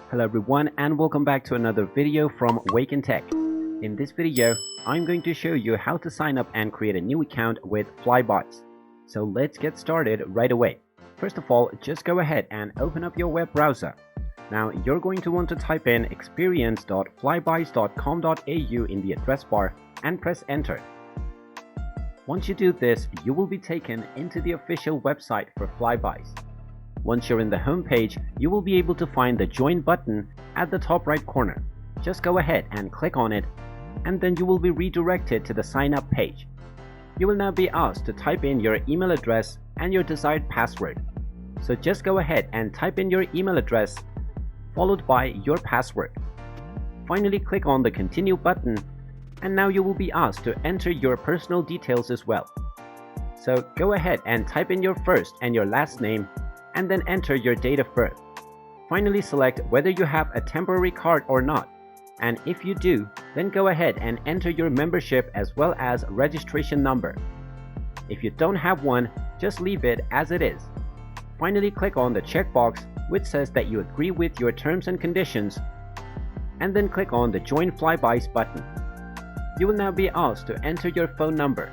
Hello everyone and welcome back to another video from Wake&Tech. In this video, I'm going to show you how to sign up and create a new account with Flybuys. So let's get started right away. First of all, just go ahead and open up your web browser. Now you're going to want to type in experience.flybuys.com.au in the address bar and press enter. Once you do this, you will be taken into the official website for Flybuys. Once you're in the home page, you will be able to find the join button at the top right corner. Just go ahead and click on it, and then you will be redirected to the sign up page. You will now be asked to type in your email address and your desired password. So just go ahead and type in your email address followed by your password. Finally, click on the continue button, and now you will be asked to enter your personal details as well. So go ahead and type in your first and your last name, and then enter your date of birth. Finally, select whether you have a temporary card or not, and if you do, then go ahead and enter your membership as well as registration number. If you don't have one, just leave it as it is. Finally, click on the checkbox which says that you agree with your terms and conditions, and then click on the Join Flybuys button. You will now be asked to enter your phone number.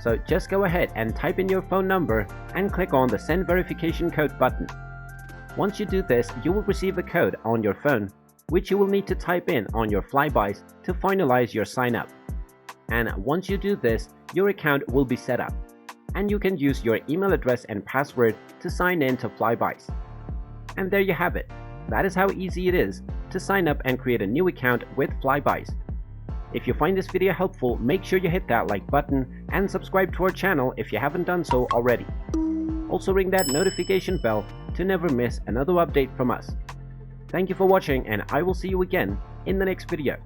So just go ahead and type in your phone number and click on the Send Verification Code button. Once you do this, you will receive a code on your phone, which you will need to type in on your Flybuys to finalize your sign up. And once you do this, your account will be set up, and you can use your email address and password to sign in to Flybuys. And there you have it. That is how easy it is to sign up and create a new account with Flybuys. If you find this video helpful, make sure you hit that like button and subscribe to our channel if you haven't done so already. Also ring that notification bell to never miss another update from us. Thank you for watching, and I will see you again in the next video.